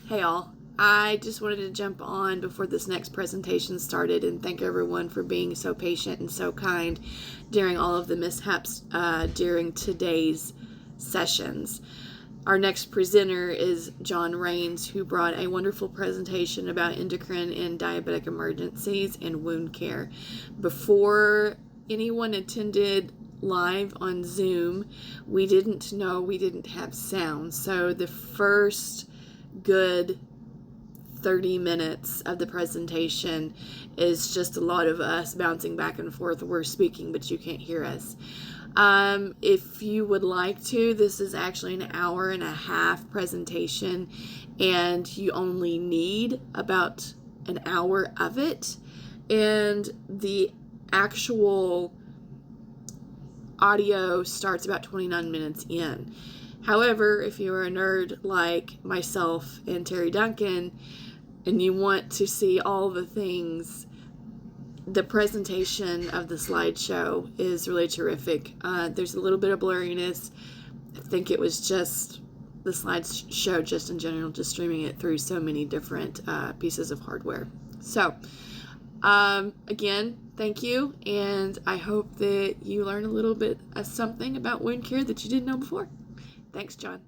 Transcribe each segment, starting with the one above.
Hey all, I just wanted to jump on before this next presentation started and thank everyone for being so patient and so kind during all of the mishaps during today's sessions. Our next presenter is John Rains, who brought a wonderful presentation about endocrine and diabetic emergencies and wound care. Before anyone attended live on Zoom, we didn't know we didn't have sound. So the first good 30 minutes of the presentation is just a lot of us bouncing back and forth. We're speaking, but you can't hear us. If you would like to, this is actually an hour and a half presentation, and you only need about an hour of it. And the actual audio starts about 29 minutes in. However, if you are a nerd like myself and Terry Duncan, and you want to see all the things, the presentation of the slideshow is really terrific. There's a little bit of blurriness. I think it was just the slideshow just in general, just streaming it through so many different pieces of hardware. So, again, thank you, and I hope that you learn a little bit of something about wound care that you didn't know before. Thanks, John.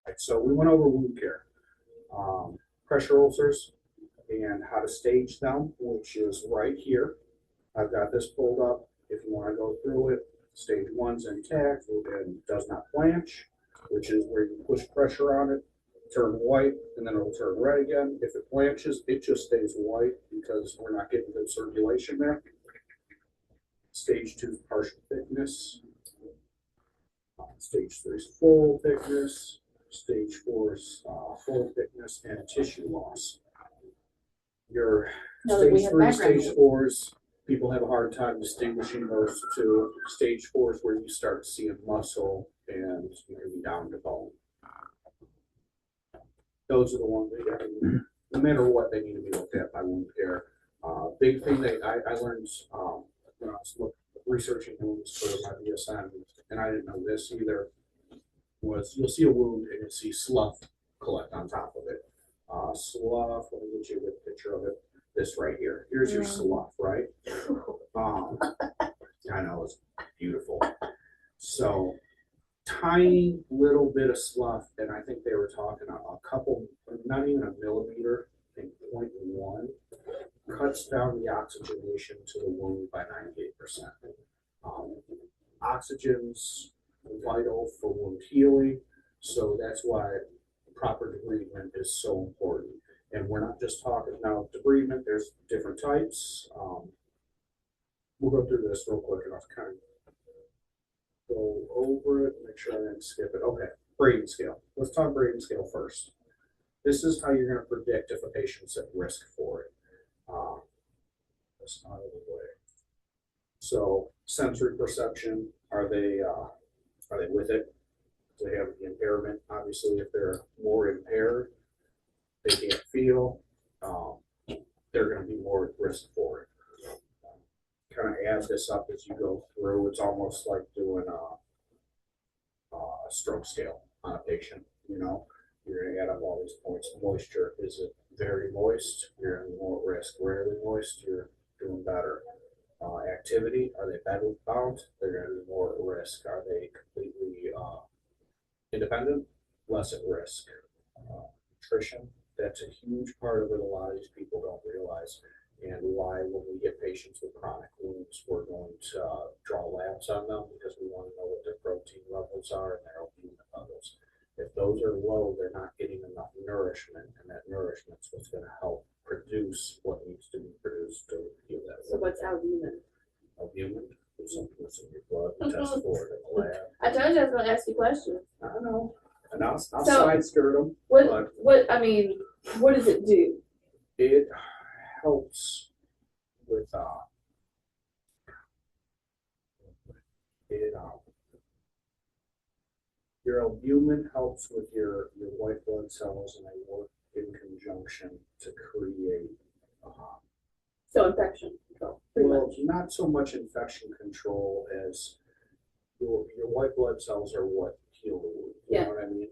Right, so we went over wound care, pressure ulcers, and how to stage them, which is right here. I've got this pulled up. If you want to go through it, stage 1's intact and does not blanch, which is where you push pressure on it, turn white, and then it'll turn red again. If it blanches, it just stays white because we're not getting good circulation there. Stage 2 is partial thickness. Stage 3 is full thickness. Stage 4 is full thickness and tissue loss. Your stage 3, stage 4s, people have a hard time distinguishing those two. Stage 4 is where you start seeing muscle and maybe down to bone. Those are the ones that, no matter what, they need to be looked at by wound care. Big thing that I learned when I was researching wounds for my BSN, and I didn't know this either, was you'll see a wound and you'll see slough collect on top of it. Slough, let me get you a good picture of it. This right here. Here's your slough, right? I know, it's beautiful. So, tiny little bit of slough, and I think they were talking a couple, not even a millimeter, I think 0.1, cuts down the oxygenation to the wound by 98%. Oxygen's vital for wound healing, so that's why proper debridement is so important. And we're not just talking now debridement, there's different types. We'll go through this real quick and I'll kind of go over it, make sure I didn't skip it. Okay, Braden scale. Let's talk Braden scale first. This is how you're going to predict if a patient's at risk for it. That's not the way. So sensory perception, are they with it? Do they have the impairment? Obviously, if they're more impaired, they can't feel, they're going to be more at risk for it. Kind of add this up as you go through. It's almost like doing a stroke scale on a patient. You know, you're going to add up all these points. Moisture, is it very moist? You're going to be more at risk. Rarely moist, you're doing better. Activity, are they bedroom bound? They're going to be more at risk. Are they completely independent? Less at risk. Nutrition, that's a huge part of it. A lot of these people don't realize, and why when we get patients with chronic wounds, we're going to draw labs on them because we want to know what their protein levels are and their albumin levels. If those are low, they're not getting enough nourishment, and that nourishment is what's going to help produce what needs to be produced to heal that. So what's albumin? Albumin is something that's in your blood. We test for it in the lab. I told you I was going to ask you questions. I know. And I'll side skirt them. What does it do? It helps with your albumin helps with your white blood cells, and they work in conjunction to create so infection control. Well, not so much infection control as your white blood cells are what heal the wound. You know what I mean?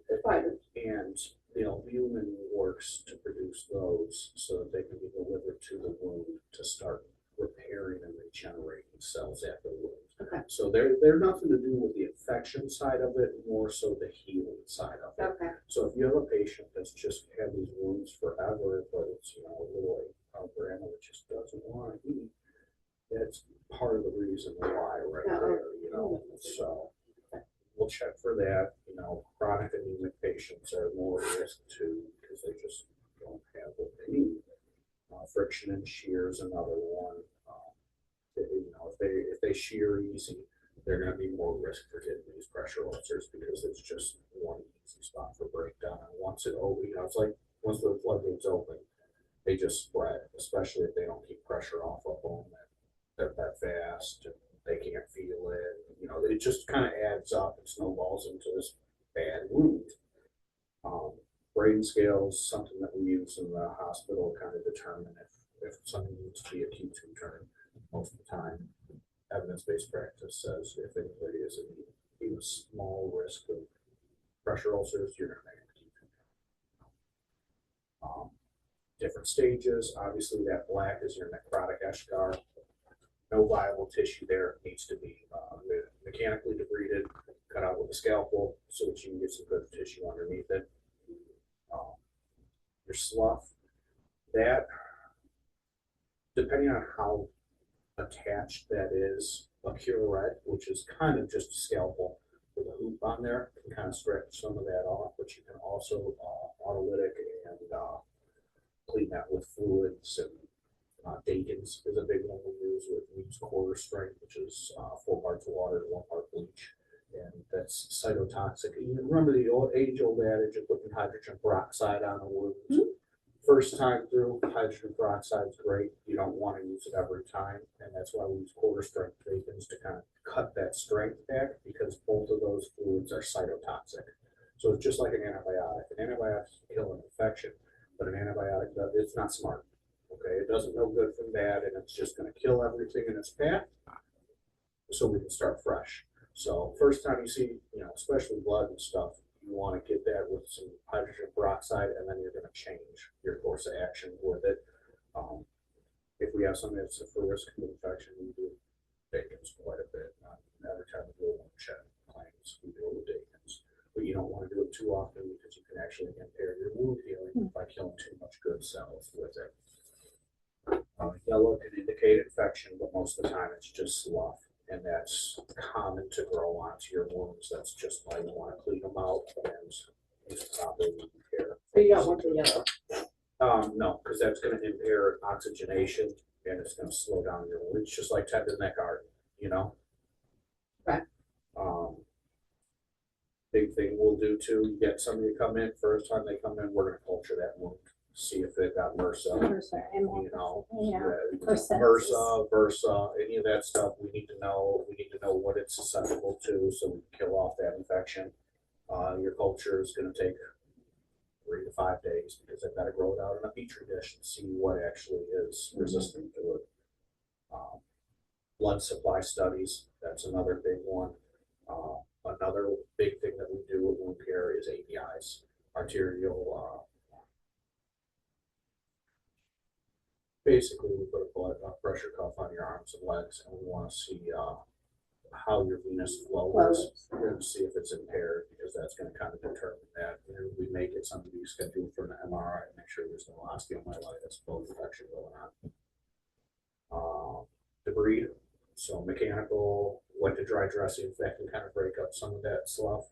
And the albumin works to produce those so that they can be delivered to the wound to start repairing and regenerating cells after the wound. Okay. So they're nothing to do with the infection side of it, more so the healing side of it. Okay. So if you have a patient that's just had these wounds forever, but it's a little grandma that just doesn't want to eat, that's part of the reason why there. So we'll check for that. Chronic anemic patients are more at risk too because they just don't have what they need. Friction and shear is another one. If they shear easy, they're going to be more at risk for getting these pressure ulcers because it's just one easy spot for breakdown. And once it opens, it's like once the floodgates open, they just spread, especially if they don't keep pressure off of them. They're that fast, and they can't feel it. It just kind of adds up and snowballs into this bad wound. Braden scales, something that we use in the hospital, kind of determine if something needs to be acute to turn. Most of the time, evidence-based practice says if anybody is at even small risk of pressure ulcers, you're going to make acute. Different stages. Obviously, that black is your necrotic eschar. No viable tissue there. It needs to be mechanically debrided, cut out with the scalpel so that you can get some good tissue underneath it. Your slough, that, depending on how attached that is, a curette, which is kind of just a scalpel with a hoop on there, can kind of stretch some of that off, but you can also autolytic and clean that with fluids. And Dakins is a big one we use. We use quarter strength, which is 4 parts water, 1 part bleach, and that's cytotoxic. You remember the age-old adage of putting hydrogen peroxide on a wound? First time through, hydrogen peroxide is great. You don't want to use it every time, and that's why we use quarter strength Dakins to kind of cut that strength back, because both of those fluids are cytotoxic. So it's just like an antibiotic. An antibiotic can kill an infection, but an antibiotic, it's not smart. Okay, it doesn't know good from bad, and it's just going to kill everything in its path, so we can start fresh. So first time you see, especially blood and stuff, you want to get that with some hydrogen peroxide, and then you're going to change your course of action with it. If we have something that's for risk of infection, we do Dakins quite a bit. Every time we do a wound check claims, we do it with Dakins. But you don't want to do it too often, because you can actually impair your wound healing by killing too much good cells with it. Yellow can indicate infection, but most of the time it's just slough, and that's common to grow onto your wounds. That's just why you want to clean them out and use proper wound care. So you don't want the yellow. No, because that's going to impair oxygenation, and it's going to slow down your wound. It's just like tendon neck art, Right. Big thing we'll do too, you get somebody to come in, first time they come in, we're going to culture that wound. See if they've got MRSA, MRSA, Versa, any of that stuff. We need to know. We need to know what it's susceptible to, so we can kill off that infection. Your culture is going to take 3 to 5 days, because they've got to grow it out in a petri dish and see what actually is resistant to it. Blood supply studies, that's another big one. Another big thing that we do with wound care is ABIs, arterial. Basically, we put a pressure cuff on your arms and legs, and we want to see how your venous flow is, and see if it's impaired, because that's going to kind of determine that. And we may get somebody scheduled for an MRI and make sure there's no osteomyelitis, bone infection going on. Debris, so mechanical, wet to dry dressings, that can kind of break up some of that slough.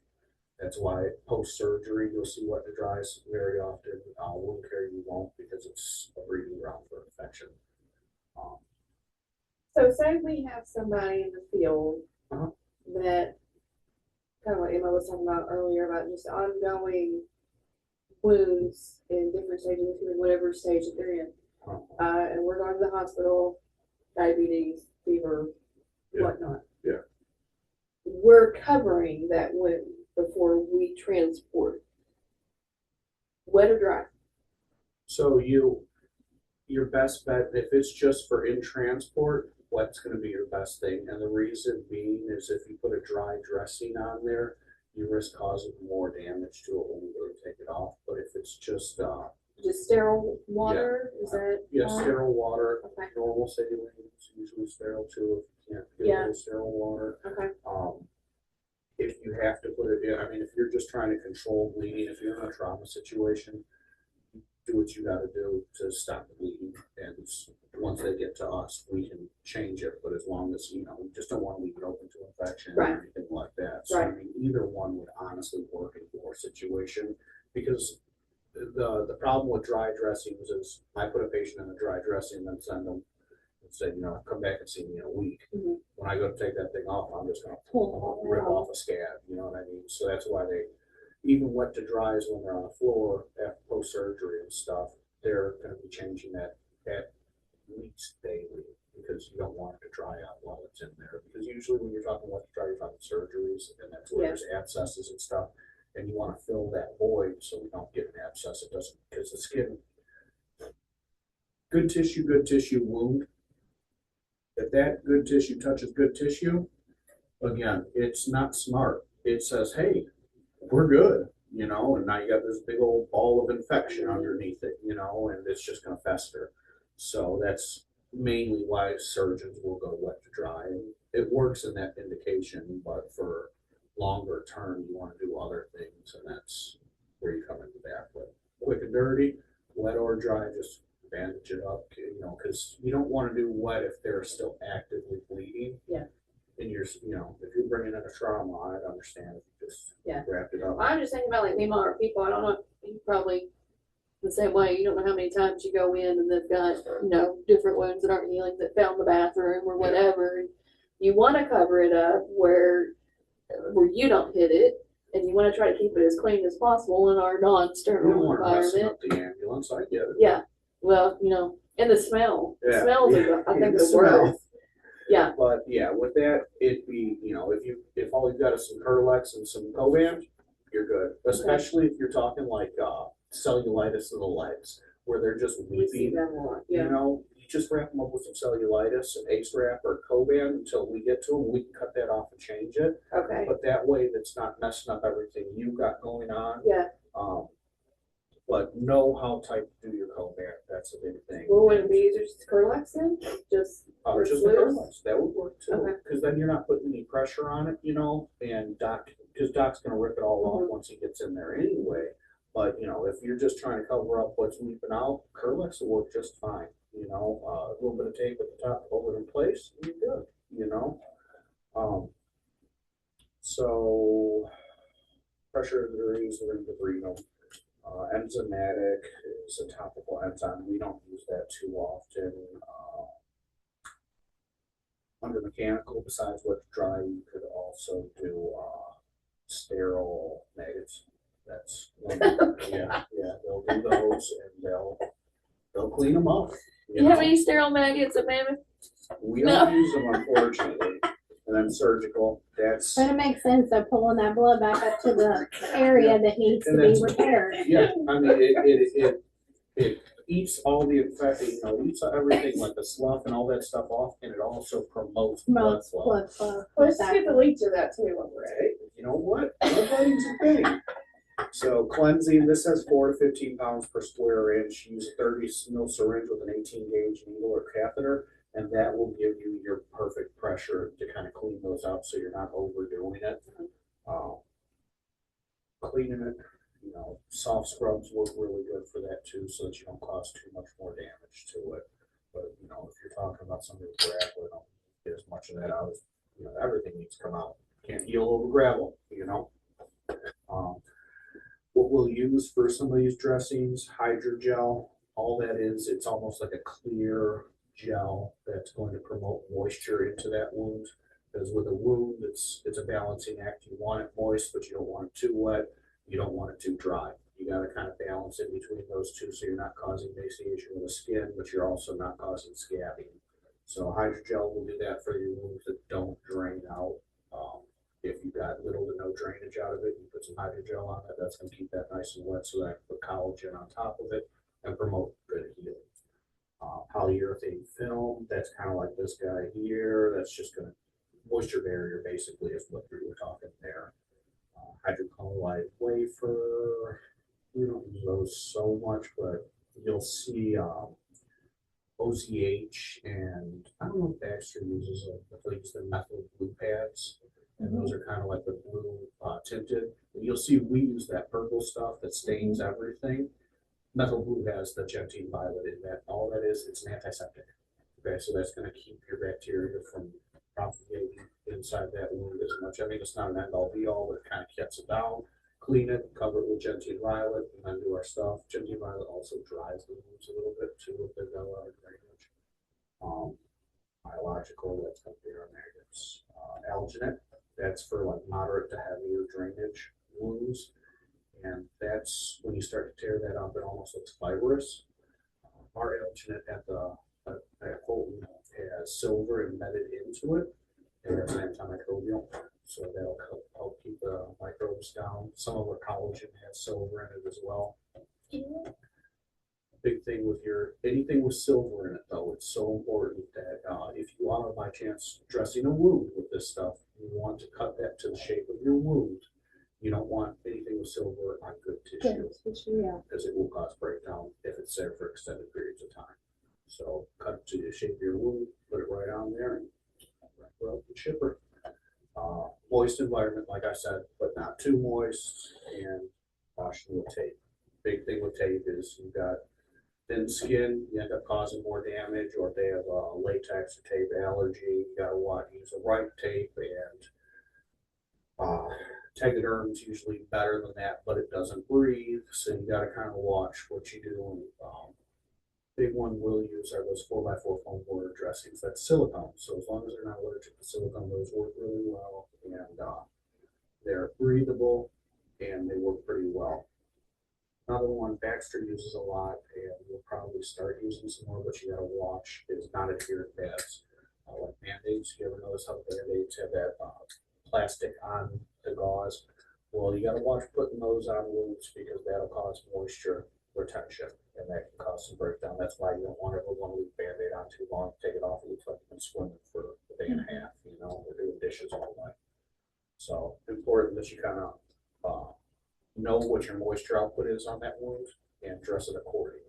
That's why post-surgery, you'll see wet to dries very often. Wound care, you won't, because it's a breeding ground for infection. So say we have somebody in the field that, kind of what Emma was talking about earlier, about just ongoing wounds in different stages, whatever stage that they're in. And we're going to the hospital, diabetes, fever, whatnot. Yeah. We're covering that wound before we transport. Wet or dry? So your best bet, if it's just for in transport, wet's going to be your best thing. And the reason being is if you put a dry dressing on there, you risk causing more damage to it when you go to take it off. But if it's just sterile water, is that? Yes, sterile water. Okay. Normal saline is usually sterile too. If you can't get sterile water. Okay. If you have to put it in, if you're just trying to control bleeding, if you're in a trauma situation, do what you got to do to stop the bleeding. And once they get to us, we can change it. But as long as, we just don't want to leave it open to infection or anything like that. So, either one would honestly work in your situation, because the problem with dry dressings is I put a patient in a dry dressing and then send them and say, come back and see me in a week. When I go to take that thing off, I'm just going to rip off a scab, you know what I mean? So that's why they, even wet to dries when they're on the floor after post-surgery and stuff, they're going to be changing that at least daily, because you don't want it to dry out while it's in there. Because usually when you're talking wet to dry, you're talking surgeries, and that's where there's abscesses and stuff, and you want to fill that void so we don't get an abscess. It doesn't, because the skin, good tissue wound. If that good tissue touches good tissue, again, it's not smart. It says, hey, we're good, and now you got this big old ball of infection underneath it, and it's just going to fester. So that's mainly why surgeons will go wet to dry. And it works in that indication, but for longer term, you want to do other things, and that's where you come into that. But quick and dirty, wet or dry, just bandage it up, you know, because you don't want to do wet if they're still actively bleeding. Yeah. And you're, you know, if you're bringing in a trauma, I'd understand if you just wrapped it up. I'm just thinking about like female people. I don't know. You probably the same way. You don't know how many times you go in and they've got, you know, different wounds that aren't healing that fell in the bathroom or whatever. You want to cover it up where you don't hit it, and you want to try to keep it as clean as possible in our You don't non-sterile want to mess environment. up the ambulance. I get it. Yeah. Well, you know, and the smell. The smells are, I think, the smell. worst. Yeah. But yeah, with that, it'd be, you know, if all you've got is some Kerlex and some Covan, you're good. Especially if you're talking like cellulitis of the legs, where they're just weeping. Yeah. You know, you just wrap them up with some cellulitis, an ace wrap or Covan until we get to them. We can cut that off and change it. Okay. But that way, that's not messing up everything you got going on. Yeah. But know how tight to do your Covan. That's a big thing. Well, would it be easier just Kerlex then? Just Just the Kerlex. That would work too. Okay. Because then you're not putting any pressure on it, you know, and because Doc's going to rip it all off once he gets in there anyway. But, you know, if you're just trying to cover up what's weeping out, Kerlex will work just fine. You know, a little bit of tape at the top, hold it in place, and you're good, you know. So, pressure degrees, we're going to bring them. Enzymatic is a topical enzyme. We don't use that too often. Under mechanical, besides what's dry, you could also do sterile maggots. That's one. Yeah, they'll do those and they'll clean them up. You have any sterile maggots at Mammoth? We don't use them, unfortunately. And then surgical, that's. But it makes sense, they're pulling that blood back up to the area that needs to be repaired. Yeah, I mean, it eats all the infected, you know, eats everything like the slough and all that stuff off, and it also promotes blood flow. Blood flow. Let's get the leech of that too, right? You know what? Blood flooding's a thing. So cleansing, this says 4 to 15 pounds per square inch. Use a 30 ml syringe with an 18 gauge needle or catheter, and that will give you your perfect pressure to kind of clean those out so you're not overdoing it. Cleaning it, you know, soft scrubs work really good for that too, so that you don't cause too much more damage to it. But, you know, if you're talking about somebody with gravel, don't get as much of that out as, you know, everything needs to come out. Can't heal over gravel, you know. What we'll use for some of these dressings, hydrogel, all that is, it's almost like a clear gel that's going to promote moisture into that wound. Because with a wound, it's a balancing act. You want it moist, but you don't want it too wet. You don't want it too dry. You got to kind of balance in between those two so you're not causing emaciation with the skin, but you're also not causing scabbing. So hydrogel will do that for your wounds that don't drain out. If you've got little to no drainage out of it, you put some hydrogel on it, that's going to keep that nice and wet so that I can put collagen on top of it and promote good healing. Polyurethane film, that's kind of like this guy here. That's just going to, moisture barrier basically is what we were talking there. Hydrocolloid wafer, we don't use those so much, but you'll see OCH, and I don't know if Baxter uses it, but they use the methyl blue pads. And those are kind of like the blue tinted. And you'll see we use that purple stuff that stains everything. Methyl blue has the gentine violet in that. All that is, it's an antiseptic. Okay, so that's going to keep your bacteria from propagating inside that wound as much. I mean, it's not an end all be all, but it kind of cuts it down. Clean it, cover it with gentine violet, and then do our stuff. Gentine violet also dries the wounds a little bit too if they've got a lot of drainage. Biological, that's going to be our maggots. Alginate. That's for like moderate to heavier drainage wounds. And that's when you start to tear that up, it almost looks fibrous. Our alginate at Fulton has silver embedded into it. And it's antimicrobial. So that'll help keep the microbes down. Some of our collagen has silver in it as well. Big thing with anything with silver in it though, it's so important that if you are by chance dressing a wound with this stuff, you want to cut that to the shape of your wound. You don't want anything with silver on good tissue, because it will cause breakdown if it's there for extended periods of time. So cut it to the shape of your wound, put it right on there, and wrap it up and ship her. Moist environment, like I said, but not too moist, and washing with tape. Big thing with tape is you've got thin skin, you end up causing more damage, or if they have a latex or tape allergy, you gotta use the right tape, and Tegaderm's usually better than that, but it doesn't breathe, so you gotta kind of watch what you do. And big one we'll use are those 4x4 foam border dressings. That's silicone, so as long as they're not allergic to silicone, those work really well, and they're breathable and they work pretty well. Another one Baxter uses a lot, and we'll probably start using some more, but you gotta watch, is non-adherent pads. Like Band-Aids, you ever notice how Band-Aids have that plastic on the gauze? Well, you gotta watch putting those on wounds, because that'll cause moisture retention, and that can cause some breakdown. That's why you don't want to leave Band-Aid on too long. Take it off, it looks like you've been swimming for a day and a half, or doing dishes all night. So important that you kind of know what your moisture output is on that wound and dress it accordingly.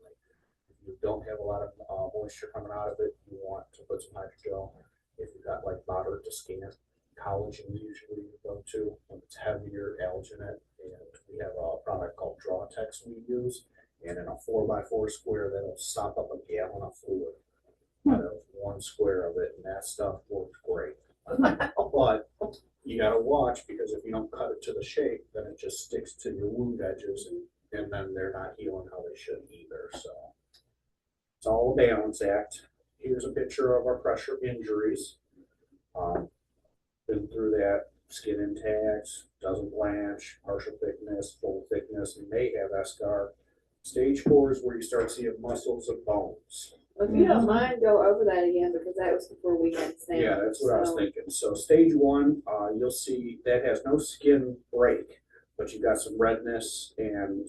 If you don't have a lot of moisture coming out of it, you want to put some hydrogel. If you've got like moderate to skin, collagen usually you go to when it's heavier, alginate, and we have a product called Draw-Tex we use, and in a 4x4 square that'll sop up a gallon of fluid out of one square of it, and that stuff works great. But you gotta watch, because if you don't cut it to the shape, then it just sticks to your wound edges, and then they're not healing how they should either. So it's all a balance act. Here's a picture of our pressure injuries. Been through that. Skin intact, doesn't blanch, partial thickness, full thickness, and may have eschar. Stage 4 is where you start seeing muscles and bones. If you don't mind, go over that again, because that was before we had Sam. Yeah, that's what I was thinking. So stage 1, you'll see that has no skin break, but you've got some redness, and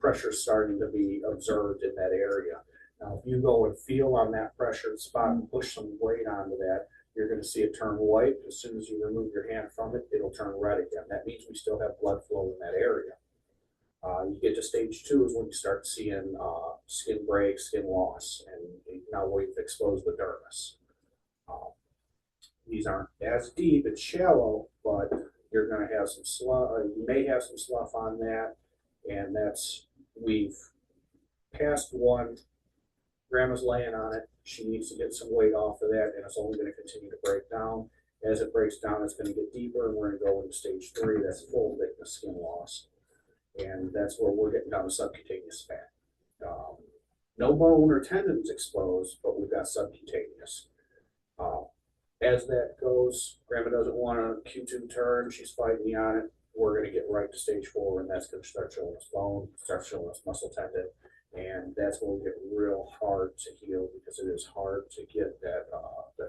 pressure starting to be observed in that area. Now, if you go and feel on that pressured spot and push some weight onto that, you're going to see it turn white. As soon as you remove your hand from it, it'll turn red again. That means we still have blood flow in that area. You get to stage 2 is when you start seeing skin break, skin loss, and now we've exposed the dermis. These aren't as deep, it's shallow, but you're going to have some slough, you may have some slough on that, and we've passed one. Grandma's laying on it. She needs to get some weight off of that, and it's only going to continue to break down. As it breaks down, it's going to get deeper, and we're going to go into stage 3. That's full thickness skin loss. And that's where we're getting down to subcutaneous fat. No bone or tendons exposed, but we've got subcutaneous. As that goes, Grandma doesn't want a Q2 turn. She's fighting me on it. We're going to get right to stage 4, and that's going to start showing us bone, start showing us muscle tendon. And that's when we get real hard to heal, because it is hard to get that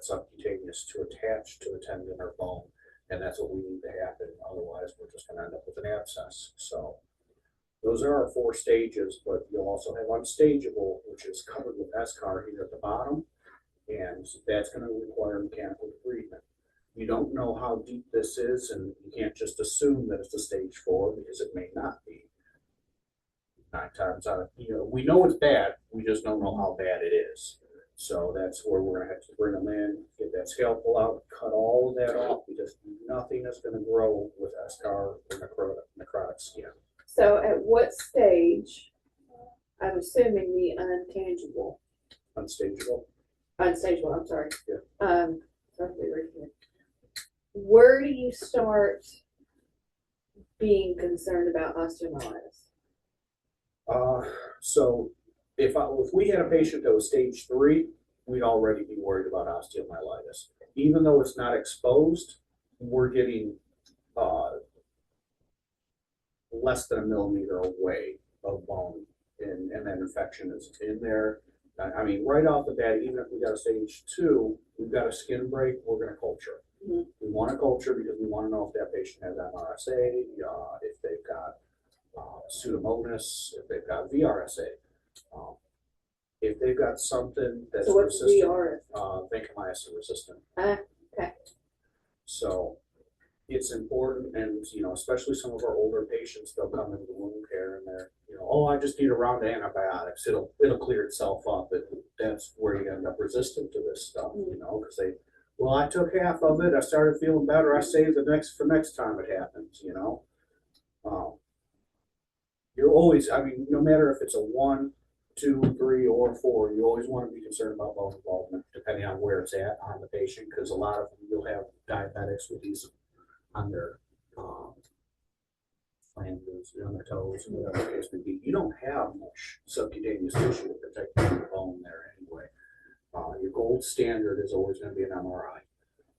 subcutaneous to attach to the tendon or bone, and that's what we need to happen. Otherwise, we're just going to end up with an abscess. So those are our 4 stages, but you'll also have unstageable, which is covered with eschar here at the bottom, and that's going to require mechanical debridement. You don't know how deep this is, and you can't just assume that it's a stage 4, because it may not be. 9 times out of, we know it's bad, we just don't know how bad it is. So that's where we're going to have to bring them in, get that scalpel out, cut all of that off, because nothing is going to grow with eschar or necrotic skin. So at what stage, I'm assuming the untangible. Unstageable? Unstageable, I'm sorry. Yeah. Where do you start being concerned about osteomyelitis? So if we had a patient that was stage 3, we'd already be worried about osteomyelitis. Even though it's not exposed, we're getting less than a millimeter away of bone, and that infection is in there. I mean, right off the bat, even if we got a stage 2, we've got a skin break, we're going to culture. Mm-hmm. We want to culture because we want to know if that patient has MRSA, if they've got Pseudomonas, if they've got VRSA. If they've got something that's resistant, vancomycin resistant. Okay. So it's important, and especially some of our older patients, they'll come into wound care and they're, oh, I just need a round of antibiotics. It'll clear itself up. That's where you end up resistant to this stuff, because Well, I took half of it. I started feeling better. I saved for next time it happens, you know. Um, you're always, I mean, no matter if it's a 1, 2, 3, or 4, you always want to be concerned about bone involvement, depending on where it's at on the patient, because a lot of them, you'll have diabetics with these on their flanges, on their toes, and whatever the case may be. You don't have much subcutaneous tissue to protect the bone there anyway. Your gold standard is always going to be an MRI.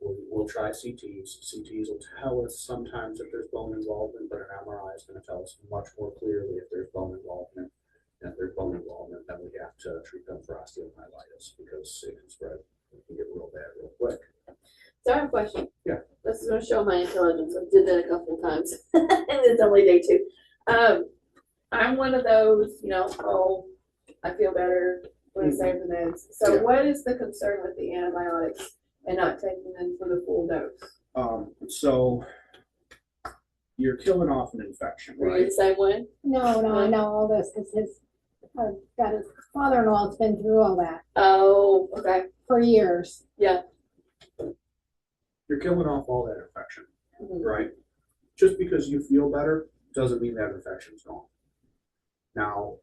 We'll try CTs. CTs will tell us sometimes if there's bone involvement, but an MRI is going to tell us much more clearly if there's bone involvement. And if there's bone involvement, then we have to treat them for osteomyelitis because it can spread. It can get real bad real quick. So I have a question. Yeah. This is going to show my intelligence. I did that a couple of times, and it's only day 2. I'm one of those, you know, oh, I feel better when I save the meds. So Yeah. what is the concern with the antibiotics and not taking them for the full dose? So you're killing off an infection, Were you right? the same way? No, I know all this because his father-in-law's been through all that Oh, okay. for years. Yeah. You're killing off all that infection, Mhm. right? Just because you feel better doesn't mean that infection's gone. Now,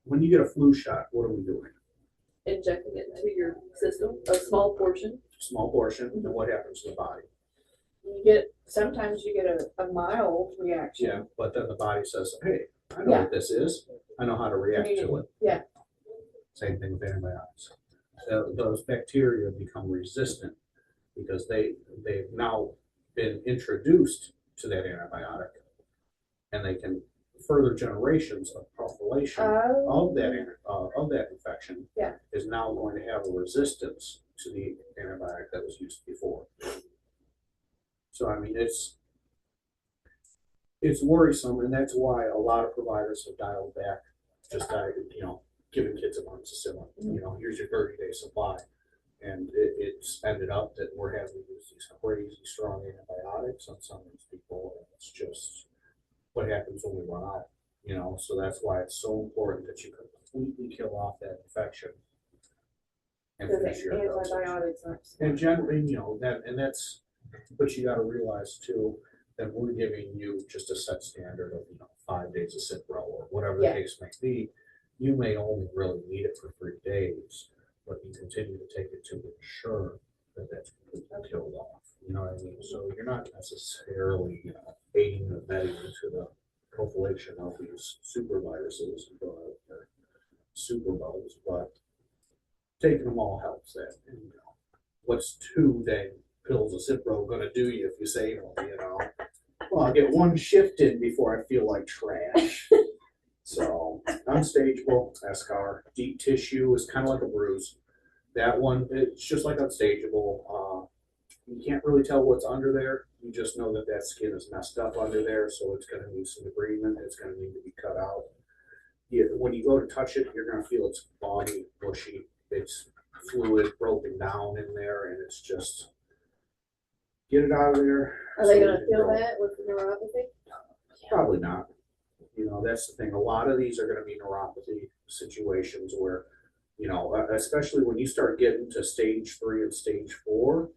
when you get a flu shot, what are we doing? Injecting it into your system, a small portion. Small portion, and what happens to the body? Sometimes you get a mild reaction. Yeah, but then the body says, hey, I know Yeah. what this is. I know how to react to it. Yeah. Same thing with antibiotics. So those bacteria become resistant because they've now been introduced to that antibiotic, and they can further generations of population of that infection Yeah. is now going to have a resistance to the antibiotic that was used before. So I mean, it's worrisome, and that's why a lot of providers have dialed back, giving kids amoxicillin. You know, here's your 30-day supply, and it's ended up that we're having to use these crazy strong antibiotics on some of these people, and it's just what happens when we run out. You know, so that's why it's so important that you completely kill off that infection and Because finish your dosage. antibiotics aren't. And generally, you know, that's, but you gotta realize too, that we're giving you just a set standard of, 5 days of Cipro or whatever the Yeah. case may be. You may only really need it for 3 days, but you continue to take it to ensure that that's completely killed off. You know what I mean? So you're not necessarily, aiding and abetting into the proliferation of these super viruses, or super bugs, but taking them all helps that. And, what's 2 dang pills of Cipro gonna do you if you say, well, I'll get 1 shift in before I feel like trash. So unstageable, eschar, deep tissue is kind of like a bruise. That one, it's just like unstageable. You can't really tell what's under there. You just know that that skin is messed up under there, so it's going to need some debridement. It's going to need to be cut out. When you go to touch it, you're going to feel it's boggy, mushy. It's fluid broken down in there, and it's just get it out of there. Are they going to feel that with the neuropathy? Probably not. That's the thing. A lot of these are going to be neuropathy situations where, especially when you start getting to stage 3 and stage 4,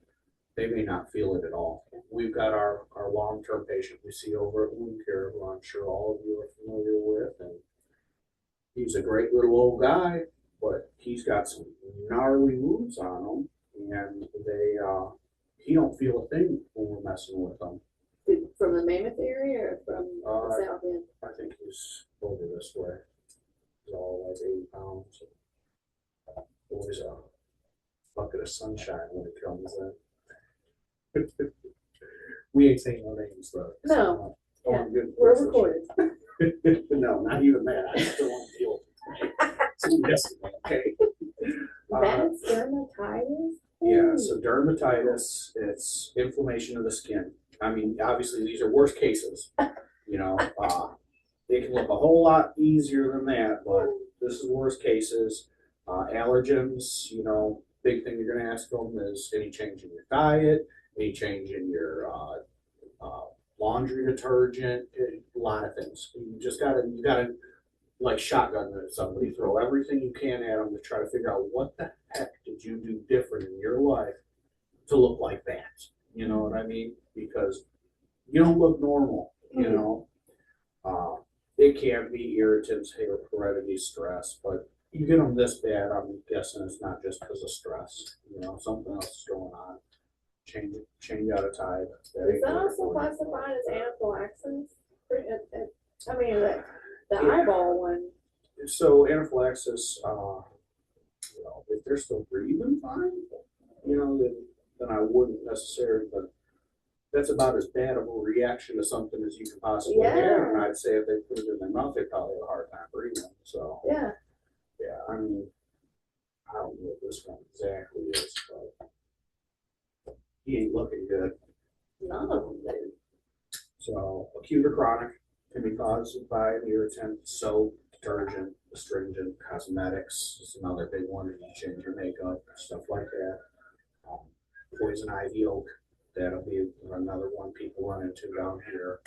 they may not feel it at all. We've got our long-term patient we see over at Wound Care, who I'm sure all of you are familiar with, and he's a great little old guy, but he's got some gnarly wounds on him, and he don't feel a thing when we're messing with him. From the Mammoth area or from the South End? I think he's over this way. He's all like 80 pounds. Always a bucket of sunshine when it comes in. We ain't saying no names though. No. So, Yeah. good. We're recorded. No, not even that. I just don't want to deal with it. So yes, okay. That's dermatitis? Yeah, so dermatitis, it's inflammation of the skin. I mean, obviously these are worst cases. They can look a whole lot easier than that, but this is worst cases. Allergens, big thing you're going to ask them is any change in your diet, any change in your laundry detergent, a lot of things. You gotta like shotgun at somebody, throw everything you can at them to try to figure out what the heck did you do different in your life to look like that. You know what I mean? Because you don't look normal, you know? It can be irritants, heredity, stress, but you get them this bad, I'm guessing it's not just because of stress. You know, something else is going on. Change out of tide. Is that also classified as anaphylaxis? I mean, the eyeball one. So anaphylaxis, you know, if they're still breathing fine, you know, then I wouldn't necessarily, but that's about as bad of a reaction to something as you can possibly have. And I'd say if they put it in their mouth, they'd probably have a hard time breathing. So yeah, I mean, I don't know what this one exactly is, but he ain't looking good. None of them do. So acute or chronic can be caused by an irritant, soap, detergent, astringent, cosmetics is another big one. You change your makeup, stuff like that. Poison ivy oak, that'll be another one people run into down here.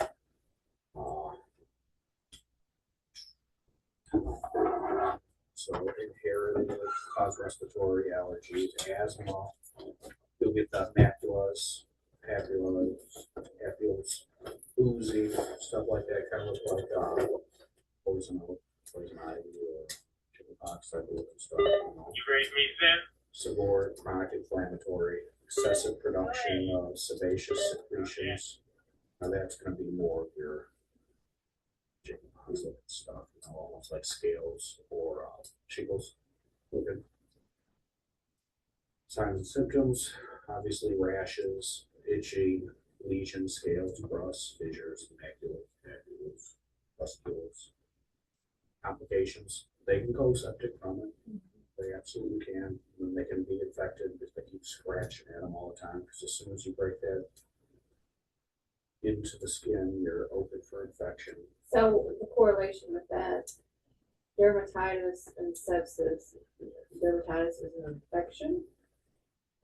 So inherited cause respiratory allergies, asthma. You'll get the maculas, papules, oozing, stuff like that. Kind of look like poison ivy or chickenpox type of looking stuff. You raise me thin. Severe chronic inflammatory, excessive production of sebaceous secretions. Now that's going to be more of your chickenpox looking stuff, you know, almost like scales or shingles looking. Signs and symptoms, obviously rashes, itching, lesions, scales, crusts, fissures, macules, pustules. Complications, they can go septic from it. They absolutely can. And they can be infected if they keep scratching at them all the time. Because as soon as you break that into the skin, you're open for infection. So the correlation with that, dermatitis and sepsis. Dermatitis is an infection.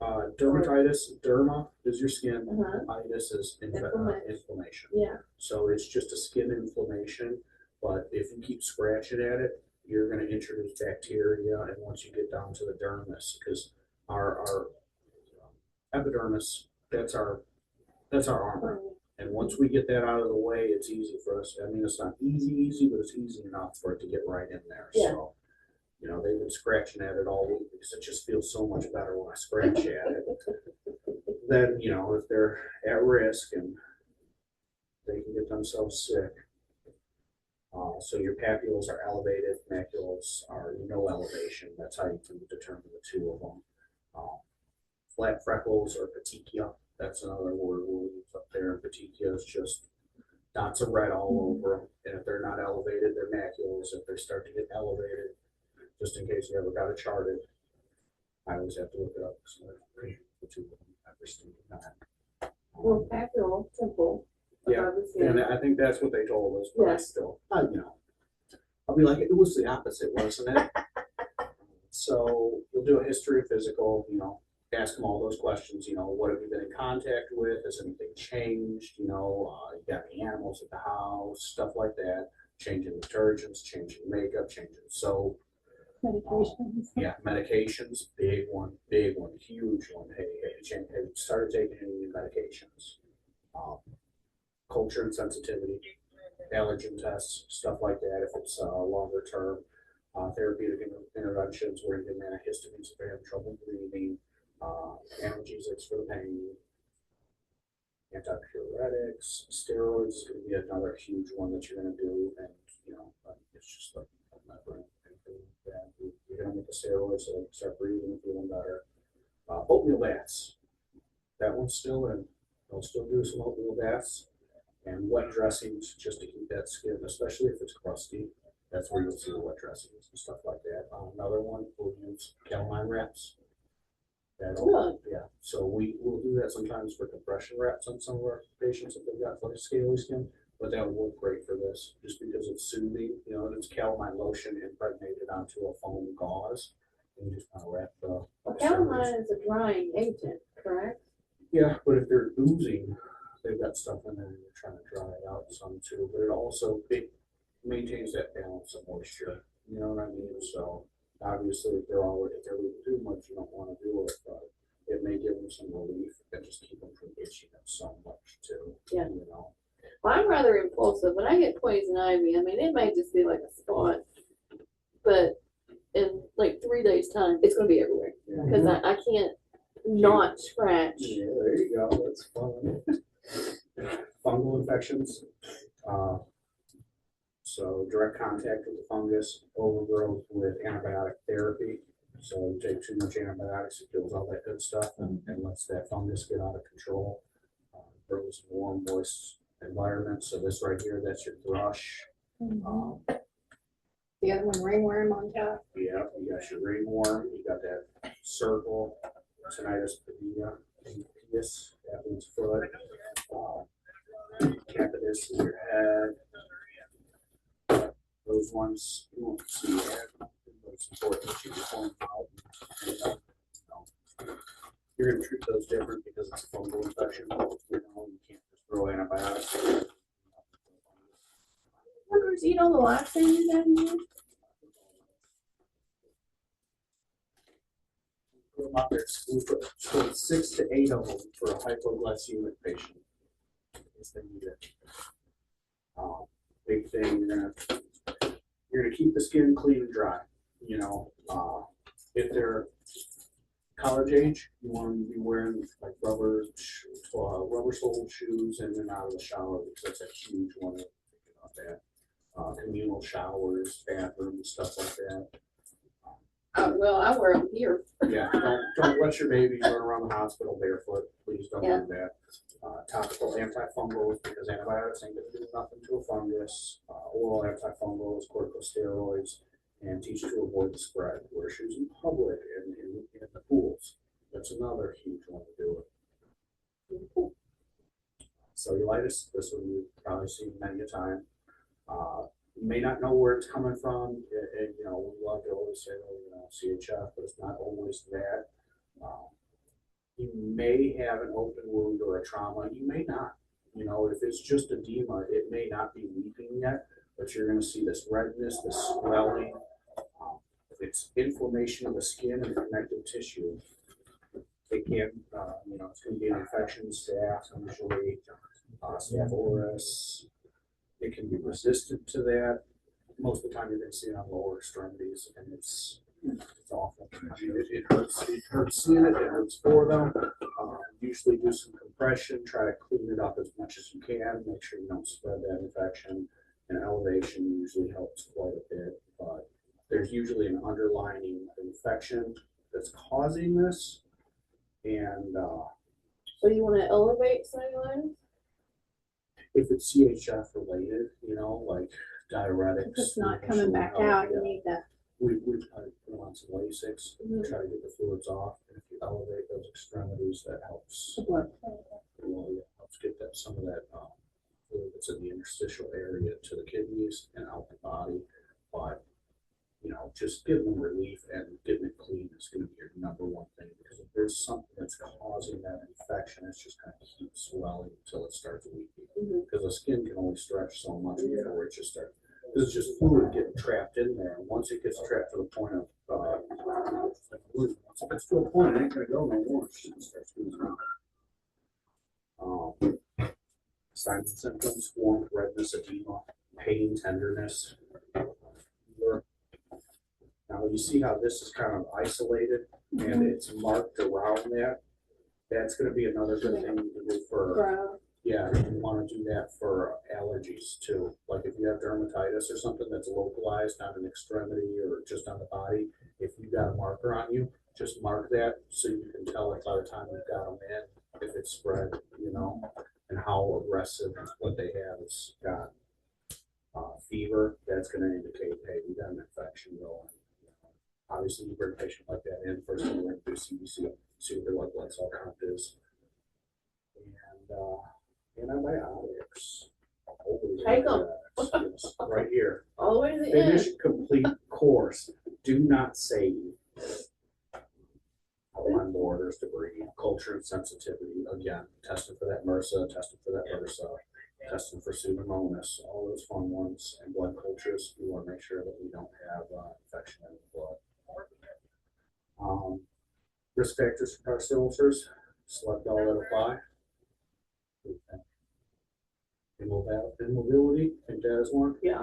Dermatitis, derma is your skin. Itis is inflammation. Yeah. So it's just a skin inflammation. But if you keep scratching at it, you're going to introduce bacteria, and once you get down to the dermis, because our epidermis, that's our armor, and once we get that out of the way, it's easy for us. I mean, it's not easy, but it's easy enough for it to get right in there. Yeah. So, you know, they've been scratching at it all week because it just feels so much better when I scratch at it. Then, you know, if they're at risk and they can get themselves sick. So your papules are elevated, macules are no elevation. That's how you can determine the two of them. Flat freckles or petechia, that's another word we'll use up there. Petechia is just dots of red all over them. And if they're not elevated, they're macules. If they start to get elevated, just in case you ever got it charted, I always have to look it up. So the two of them ever seen that. Well, papule, simple. Yeah, and I think that's what they told us, but I still, you know, I'll be like, it was the opposite, wasn't it? So you'll do a history of physical, you know, ask them all those questions, you know, what have you been in contact with? Has anything changed? You know, you got any animals at the house, stuff like that. Changing detergents, changing makeup, changing soap. Medications. Yeah, medications, big one, huge one. Hey, have you started taking any medications? Culture and sensitivity, allergen tests, stuff like that. If it's longer term, therapeutic interventions where you can antihistamines if they have trouble breathing, analgesics for the pain, antipyretics, steroids is going to be another huge one that you're going to do, and you know, it's just like you're going to get the steroids so they can start breathing and feeling better. Oatmeal baths, that one's still in. They'll still do some oatmeal baths. And wet dressings just to keep that skin, especially if it's crusty. That's where you'll see the wet dressings and stuff like that. Another one, we'll use calamine wraps. Really? Yeah. So we'll do that sometimes for compression wraps on some of our patients if they've got like scaly skin. But that would work great for this, just because it's soothing. You know, it's calamine lotion impregnated onto a foam gauze, and you just kind of wrap the. Well, calamine is a drying agent, correct? Yeah, but if they're oozing, they've got stuff in there and you're trying to dry it out some too, but it maintains that balance of moisture. You know what I mean? So obviously if they're losing too much, you don't want to do it, but it may give them some relief and just keep them from itching them so much too. Yeah. You know. Well, I'm rather impulsive. When I get poison ivy, I mean, it may just be like a spot, but in like 3 days' time, it's going to be everywhere because I can't not scratch. Yeah, there you go. That's fun. Fungal infections. So direct contact with the fungus, overgrowth with antibiotic therapy. So you take too much antibiotics, it kills all that good stuff and lets that fungus get out of control. Grows in warm, moist environment. So this right here, that's your thrush. The other one, ringworm on top. Yeah, you got your ringworm, you got that circle, tinnitus pedia, that means foot. Capitis is your head. Those ones you won't see that. It's important that you point out. You're going to treat those different because it's a fungal infection. You know, you can't just throw antibiotics. Do you know the last thing you got in here? We put 6 to 8 of them for a hypoglycemic patient. They need it. Big thing, you're gonna keep the skin clean and dry. You know, if they're college age, you want them to be wearing like rubber soled shoes in and out of the shower because that's a huge one. Thinking about that. Communal showers, bathrooms, stuff like that. Well, I wear them here. Yeah, don't let your baby run around the hospital barefoot. Please don't do that. Topical antifungals because antibiotics ain't going to do nothing to a fungus. Oral antifungals, corticosteroids, and teach to avoid the spread. Wear shoes in public and in the pools. That's another huge one to do it. Cellulitis, this one you've probably seen many a time. You may not know where it's coming from. You know, we love to always say, oh, you know, CHF, but it's not always that. You may have an open wound or a trauma. You may not. You know, if it's just edema, it may not be weeping yet, but you're going to see this redness, this swelling. If it's inflammation of the skin and connective tissue, it can, you know, it's going to be an infection, staph, usually Staph aureus. It can be resistant to that. Most of the time, you're going to see it on lower extremities, and it's awful. I mean, it hurts. It hurts seeing it. It hurts for them. Usually, do some compression. Try to clean it up as much as you can. Make sure you don't spread that infection. And elevation usually helps quite a bit. But there's usually an underlying infection that's causing this. And So you want to elevate cellulitis? if it's CHF related, you know, like diuretics. If it's not coming back out, you need that. We try to put on some Lasix, try to get the fluids off. And if you elevate those extremities, that helps. The blood. Well, yeah, helps get that some of that fluid that's in the interstitial area to the kidneys and out the body. But you know, just giving them relief and getting it clean is going to be your number one thing, because if there's something that's causing that infection, it's just going to keep swelling until it starts leaking. Because the skin can only stretch so much before it just starts. This is just fluid getting trapped in there, and once it gets trapped to the point of once it gets to a point, it ain't going to go no more. It starts moving around. Signs and symptoms: warmth, redness, edema, pain, tenderness. Now you see how this is kind of isolated and it's marked around that. That's going to be another good thing you can do for, yeah, you want to do that for allergies too. Like if you have dermatitis or something that's localized on an extremity or just on the body, if you've got a marker on you, just mark that so you can tell like by the time you've got them in, if it's spread, you know, and how aggressive what they have. It's got fever, that's going to indicate, hey, we got an infection going. Obviously, you bring a patient like that in, first thing we're going to do CBC, see what their white blood cell count is. And antibiotics. Take them. Right here. All the way to the Finish end. complete course. Do not save. Outline borders, debris, culture and sensitivity. Again, testing for that MRSA, testing for that MRSA, testing for Pseudomonas, all those fun ones. And blood cultures, we want to make sure that we don't have infection in the blood. Risk factors for prostate ulcers, select all that apply. Immobility, think that is one. Yeah.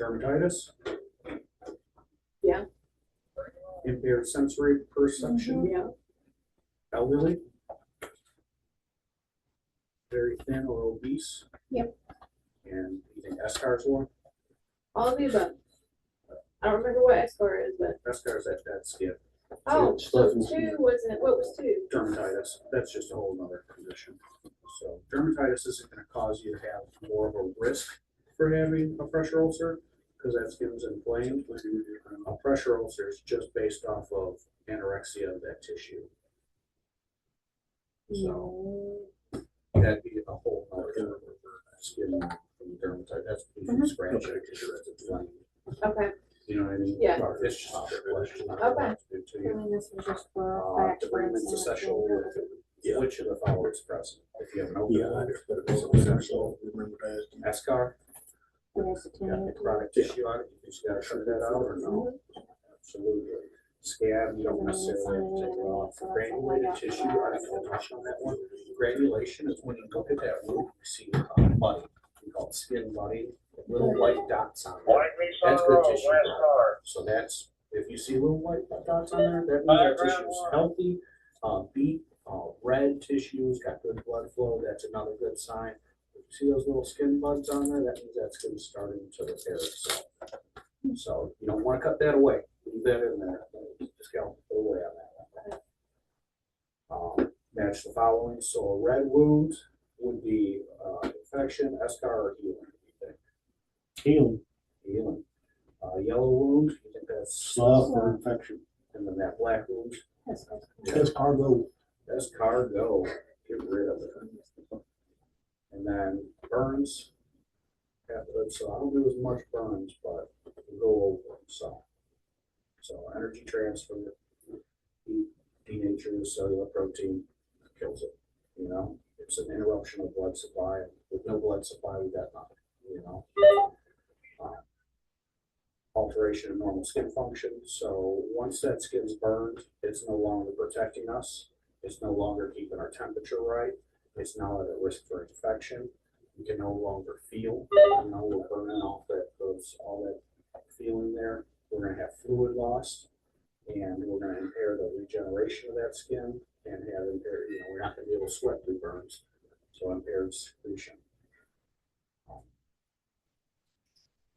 Dermatitis. Yeah. Impaired sensory perception. Yeah. Elderly. Very thin or obese. Yep. And you think SCAR is one? All of the above. I don't remember what SCAR is, but SCAR is that skin. oh, so Stuff in- 2 wasn't, what was 2? Dermatitis, that's just a whole nother condition. So dermatitis isn't gonna cause you to have more of a risk for having a pressure ulcer, because that skin's inflamed. A pressure ulcer is just based off of anorexia of that tissue. So that'd be a whole nother skin from dermatitis, that's if you scratch that tissue, that's inflamed. Okay. You know what I mean? Yeah. It's just a trick question. Okay. To I you. mean, this was just for fact. Debridement successional with which of the following is present? If you have an Yeah, open I successional remember that. eschar, There's a you got the 10. chronic tissue on it, you just gotta shut that out or no? Absolutely. Scab, you don't necessarily have to take it off. Granulated tissue, I didn't touch on that one. Granulation is when you look at that wound, you see budding. We call it skin budding, little white dots on it. That's good tissue. So that's, if you see little white dots on there, that means that tissue is healthy. Beet, red tissues, got good blood flow, that's another good sign. If you see those little skin buds on there, that means that skin's starting to repair itself. So you don't want to cut that away, leave that in there, just go away on that one. Match the following, so a red wound would be infection, eschar, or healing, you think? Healing, Healing. Yellow wound, you think that's slough or infection. and then that black wound, That's cargo. that's cargo, get rid of it. And then burns, so I don't do as much burns, but we go over them some. So energy transfer, denatures cellular protein, kills it, you know? It's an interruption of blood supply. With no blood supply, we got nothing, you know? Alteration in normal skin function. So once that skin's burned, it's no longer protecting us. It's no longer keeping our temperature right. It's now at a risk for infection. We can no longer feel. You know, we're burning off all that feeling there. We're going to have fluid loss, and we're going to impair the regeneration of that skin, and have impaired. You know, we're not going to be able to sweat through burns, so impaired secretion.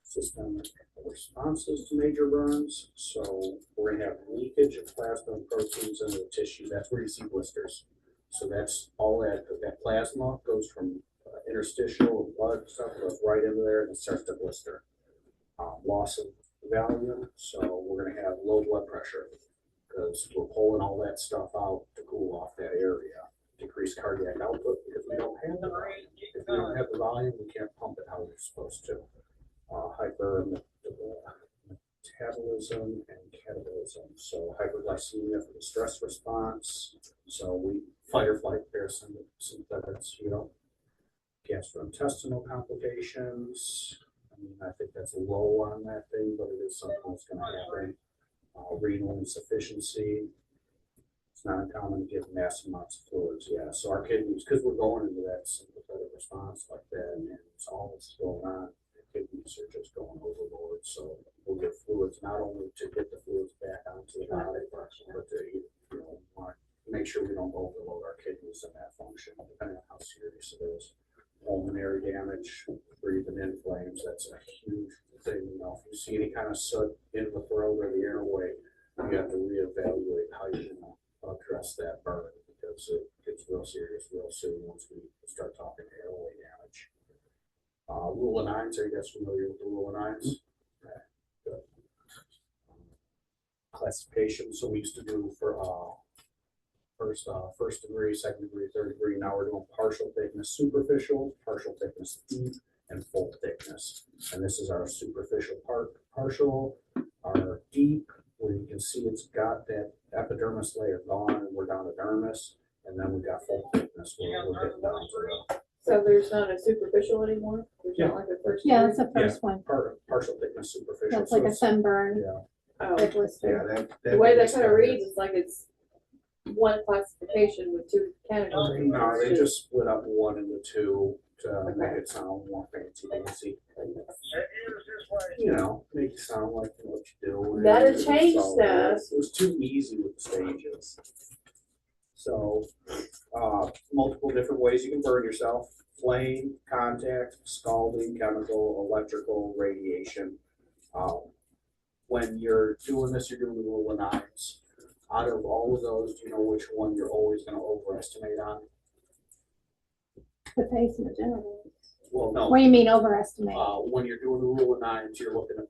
Systemic responses to major burns. So we're going to have leakage of plasma and proteins into the tissue. That's where you see blisters. So that's all that plasma goes from interstitial blood stuff goes right into there and it starts to blister. Loss of volume. So we're going to have low blood pressure because we're pulling all that stuff out to cool off that area. Decrease cardiac output because we don't have the volume. If we don't have the volume, we can't pump it how we're supposed to. Hypermetabolism and catabolism. So hyperglycemia for the stress response. So we fight or flight parasympathetics, you know. Gastrointestinal complications. I mean, I think that's low on that thing, but it is something that's going to happen. Renal insufficiency. It's not uncommon to get massive amounts of fluids. Yeah, so our kidneys, because we're going into that sympathetic response like that, and it's all that's going on. Kidneys are just going overboard, so we'll get fluids not only to get the fluids back onto the body, but to want to make sure we don't overload our kidneys in that function, depending on how serious it is. Pulmonary damage, breathing in flames, that's a huge thing. You know, if you see any kind of soot in the throat or the airway, you have to reevaluate how you're going to address that burn because it gets real serious real soon once we start talking airway damage. Rule of nines, are you guys familiar with the rule of nines? Good. Classification, so we used to do for first degree, second degree, third degree. Now we're doing partial thickness, superficial, partial thickness, deep, and full thickness. And this is our superficial part, partial, our deep, where you can see it's got that epidermis layer gone, and we're down to dermis, and then we got full thickness where we're getting down to the. So there's not a superficial anymore? There's not like a first Yeah, degree? that's the first one. Partial thickness, superficial. That's like a sunburn, Yeah. Oh, like blister. Yeah, the way that kind of reads, it's like it's one classification with two categories. No, they It's just split up one into two to make Okay. it sound more fancy. You know, make it sound like what you do. Gotta and change so stuff. It was too easy with the stages. So, multiple different ways you can burn yourself: flame, contact, scalding, chemical, electrical, radiation. When you're doing this, you're doing the rule of nines. Out of all of those, do you know which one you're always going to overestimate on? The pace and the general. Well, no. What do you mean overestimate? When you're doing the rule of nines, you're looking at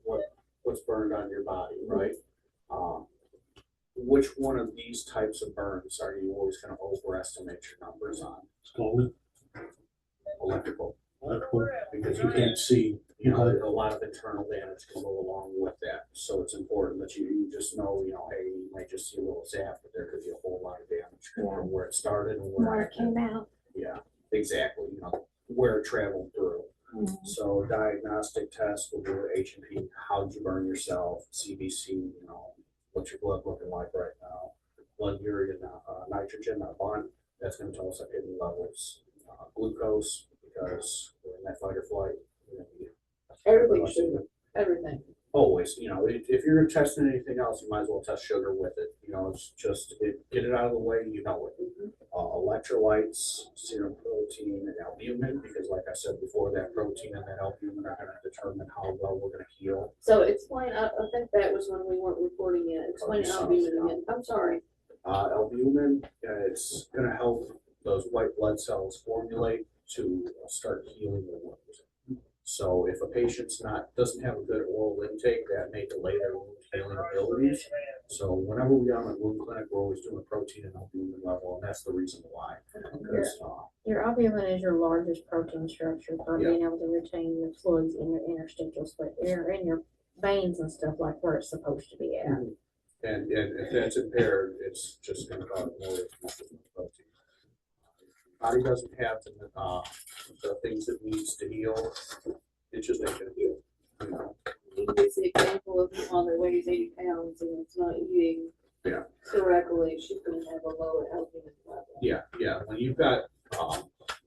what's burned on your body, right? Which one of these types of burns are you always going to overestimate your numbers on? Scalded, Electrical, electrical, because you can't see. you know, a lot of internal damage can go along with that. So it's important that you just know, hey, you might just see a little zap, but there could be a whole lot of damage from where it started and Where it came out. Yeah, exactly. Where it traveled through. Mhm. So diagnostic tests will do H&P. How did you burn yourself? CBC. What's your blood looking like right now? Blood urea, nitrogen, bond. That's going to tell us our kidney levels. Glucose, because we're in that fight or flight. Everything should, everything. Always, if you're testing anything else, you might as well test sugar with it. It's just get it out of the way. It. Electrolytes, serum protein, and albumin, because like I said before, that protein and that albumin are going to determine how well we're going to heal. So explain, I think that was when we weren't recording yet. Explain albumin again. I'm sorry. Albumin, it's going to help those white blood cells formulate to start healing the wound. So if a patient's doesn't have a good oral intake, that may delay their wound healing abilities. So whenever we are in a wound clinic, we're always doing a protein and albumin level, and that's the reason why. Because, Your albumin is your largest protein structure for being able to retain the fluids in your interstitials, but in your veins and stuff, like where it's supposed to be at. and if that's impaired, it's just going to cause more protein. Body doesn't have the things it needs to heal. It's just not going to heal. It's the example of someone that weighs 80 pounds and it's not eating correctly. She's going to have a lower albumin level. Yeah. When you've got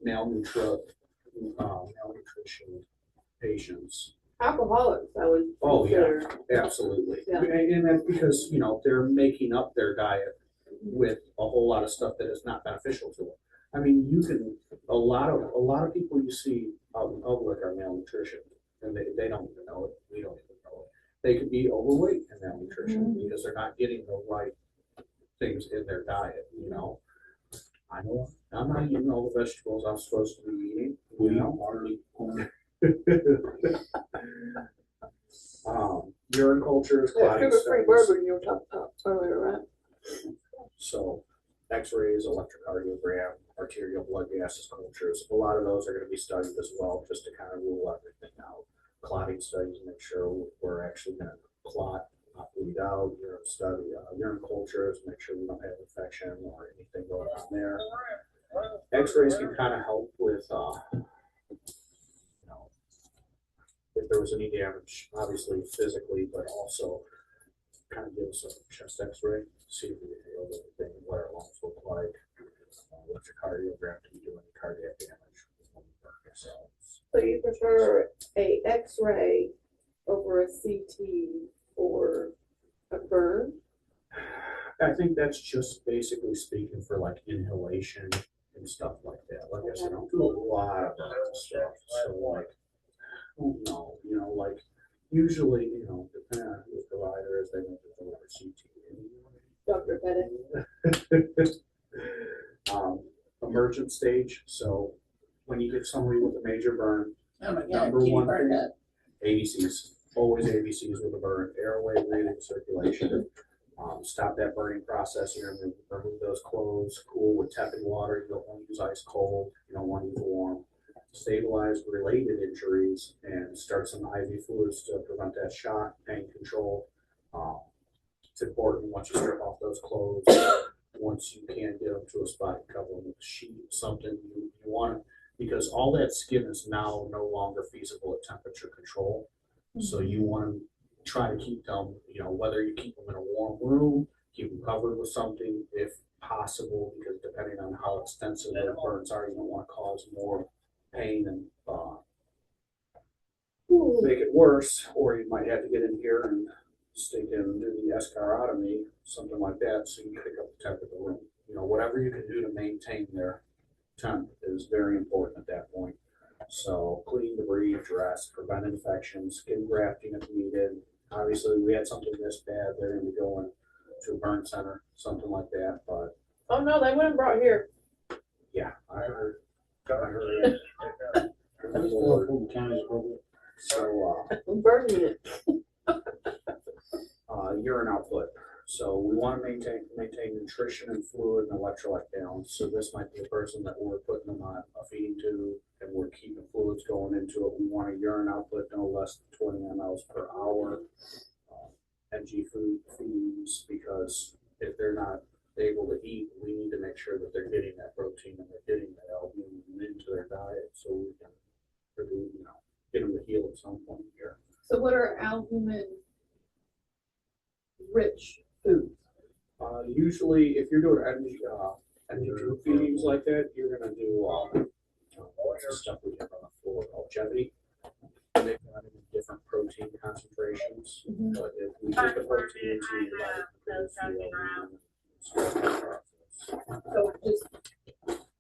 malnutrition patients. Alcoholics, I would consider. Absolutely. Yeah. And that's because, they're making up their diet with a whole lot of stuff that is not beneficial to them. I mean, a lot of people you see out in public are malnutrition, and they don't even know it. We don't even know it. They could be overweight and malnutrition because they're not getting the right things in their diet. I know I'm not eating all the vegetables I'm supposed to be eating. Urine cultures, clotting Sugar-free studies. bourbon you were talking about earlier, right? So X-rays, electrocardiogram, arterial blood gases cultures, a lot of those are going to be studied as well, just to kind of rule everything out. Clotting studies, make sure we're actually going to clot, not bleed out. Urine cultures, make sure we don't have infection or anything going on there. X-rays can kind of help with, if there was any damage, obviously physically, but also kind of give us a chest X-ray, see if we can heal everything, what our lungs look like, electrocardiogram to be doing cardiac damage when we burn ourselves. So you prefer a X-ray over a CT for a burn? I think that's just basically speaking for like inhalation and stuff like that. Like I said, I don't do a lot of that stuff. So like, like usually, depending on who the provider is, they don't do a CT. Dr. Pettit? Emergent stage. So when you get somebody with a major burn, number one thing, ABCs. Always ABCs with a burn. Airway, breathing, circulation. Stop that burning process. Remove those clothes. Cool with tepid water. You don't want to use ice cold. You don't want to use warm. Stabilize related injuries and start some IV fluids to prevent that shock, pain control. It's important once you strip off those clothes, once you can get them to a spot, cover them with a sheet, something you want, because all that skin is now no longer feasible at temperature control. So you want to try to keep them, whether you keep them in a warm room, keep them covered with something. If possible, because depending on how extensive the burns are, you don't want to cause more pain and make it worse, or you might have to get in here and stick in, do the escharotomy, something like that, so you pick up the temp of the room. You know, whatever you can do to maintain their temp is very important at that point. So clean debris, dress, prevent infections, skin grafting if needed. Obviously, we had something this bad, they're going to be going to a burn center, something like that. But Oh no, they wouldn't brought here. yeah, I heard. That's still from the county's program. So I'm burning it. urine output. So we want to maintain nutrition and fluid and electrolyte balance. So this might be a person that we're putting them on a feeding tube and we're keeping fluids going into it. We want a urine output no less than 20 mLs per hour. NG food feeds, because if they're not able to eat, we need to make sure that they're getting that protein and they're getting that albumin into their diet, so we can produce, you know, get them to heal at some point here. So what are albumin rich foods? Usually, if you're doing energy food feedings like that, you're gonna do what's the stuff we have on the floor called longevity. They've got it in different protein concentrations, but if we take the protein into your diet, So just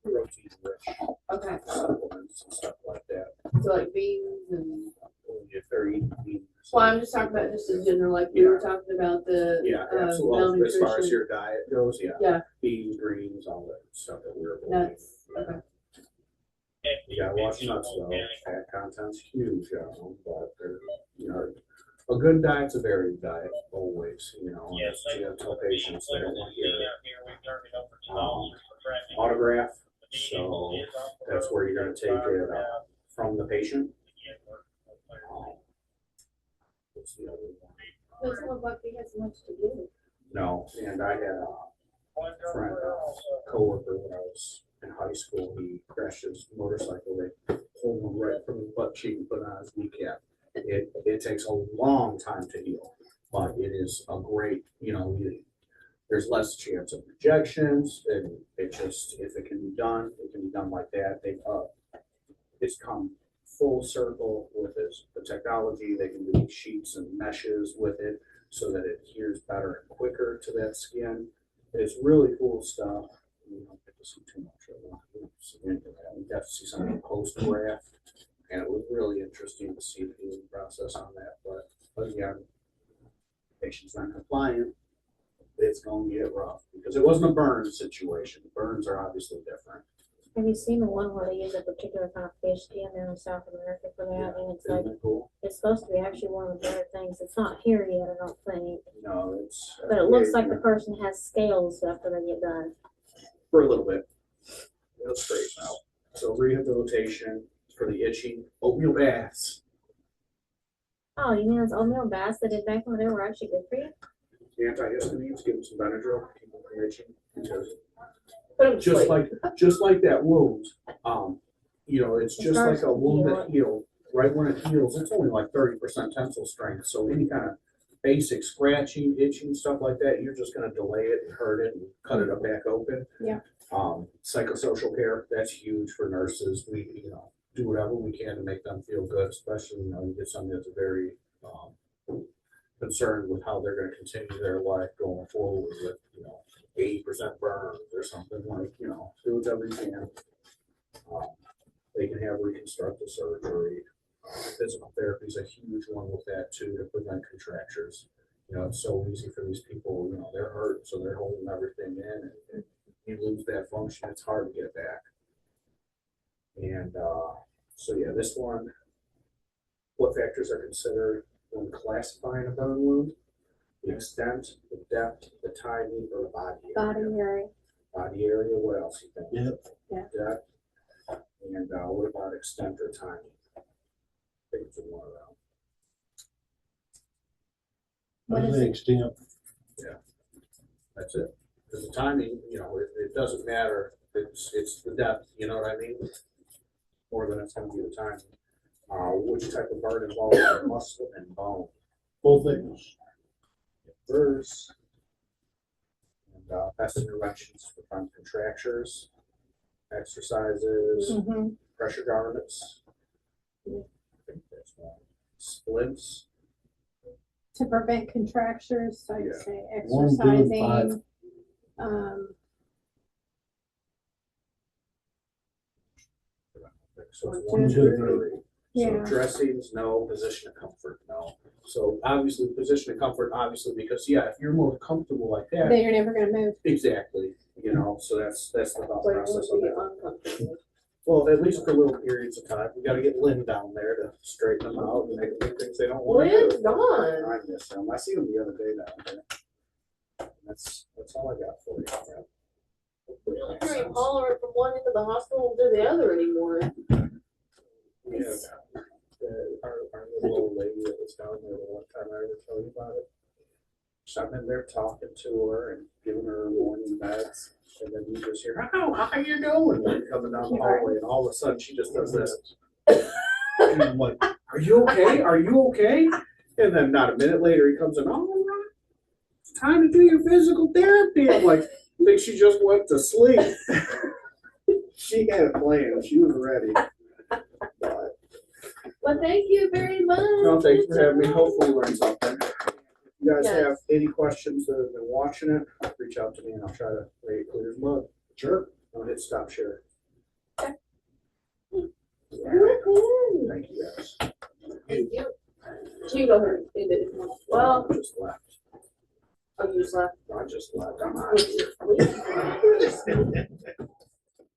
protein rich okay. supplements and stuff like that. So like beans and If they're eating beans. well, I'm just talking about just in general, like we were talking about the Yeah, absolutely. As far as malnutrition, your diet goes, yeah. Yeah. Beans, greens, all that stuff that we're nuts. Okay. You gotta watch nuts though. Fat content's huge, but they're, you know, a good diet's a varied diet always, you know. And you have to tell patients they don't want to hear autograph. So that's where you're gonna take it from the patient. What's the other one? That's not like he has much to do. No, and I had a friend, coworker when I was in high school. He crashed his motorcycle. They pulled him right from his butt cheek and put it on his kneecap. It takes a long time to heal, but it is a great, you know, there's less chance of rejections, and it just, if it can be done, it can be done like that. It's come full circle with the technology. They can do sheets and meshes with it so that it adheres better and quicker to that skin. It's really cool stuff. We don't get to see too much of it. We got to see something post-graft, and it was really interesting to see the healing process on that. But again, patient's not compliant, it's going to get rough because it wasn't a burn situation. Burns are obviously different. Have you seen the one where they use a particular kind of fish skin there in South America for that? Yeah. And it's Isn't like, that cool? it's supposed to be actually one of the better things. It's not here yet, I don't think. No, it's. But it looks like the person has scales after they get done. For a little bit. It'll straighten out. So rehabilitation for the itching, oatmeal baths. Oh, you mean those oatmeal baths that did back when they were actually good for you? Antihistamines, give them some Benadryl, keep them from itching. Because But it's just like that wound, you know, it's It just starts like a to wound heal. that healed. Right when it heals, it's only like 30% tensile strength. So any kind of basic scratching, itching, stuff like that, you're just going to delay it and hurt it and cut it up back open. Yeah. Psychosocial care, that's huge for nurses. We, you know, do whatever we can to make them feel good, especially, you know, you get somebody that's very concerned with how they're going to continue their life going forward with, you know, 80% burns or something, like, you know, do whatever you can. They can have reconstructive surgery. Physical therapy is a huge one with that too, to prevent contractures. You know, it's so easy for these people, you know, they're hurt, so they're holding everything in, and you lose that function, it's hard to get it back. And so yeah, this one, what factors are considered when classifying a burn wound? The extent, the depth, the timing, or the body area. Body area. Body area, what else you think? Yep. Yeah. Depth. And what about extent or timing? I think it's one of them. What What's is the it? extent? That's it. Because the timing, you know, it doesn't matter. It's the depth, you know what I mean? More than it's going to be the timing. Which type of burn involves muscle and bone? Both things. First, and best interventions to prevent contractures, exercises, Mhm. pressure garments. I think that's one. Splints. To prevent contractures, so I'd Yeah. say 1, 2, and 5. exercising, So it's 1, 1, 2, 2, and 3. Yeah. So dressings, no. Position of comfort, no. So obviously, position of comfort, obviously, because yeah, if you're more comfortable like that, then you're never gonna move. exactly. You know, so that's the thought Like, process would of be it. uncomfortable. Well, at least for little periods of time, we got to get Lynn down there to straighten them out and make them do things they don't want to Lynn's do. gone. I miss them. I see them the other day down there. That's all I got for you. Yeah. We don't hear him hollering from one end of the hospital to the other anymore. We have our little old lady that was down there the one time I ever told you about it. So I'm in there talking to her and giving her morning meds, and then you just hear, "Oh, how you doing?" Like, coming down the hallway, and all of a sudden she just does this. And I'm like, "Are you okay? Are you okay?" And then not a minute later, he comes in, "All right, it's time to do your physical therapy." I'm like, I think she just went to sleep. She had a plan. She was ready. But, Well, thank you very much. no, thanks for having me. Hopefully learn something. If you guys Yes. have any questions that have been watching it, reach out to me and I'll try to make it clear as mud. Sure. I'll hit stop share. Okay. Thank you guys. Thank you. You go ahead. End it. Well, I just left. oh, you just left. I just left. I'm out of here. Leave.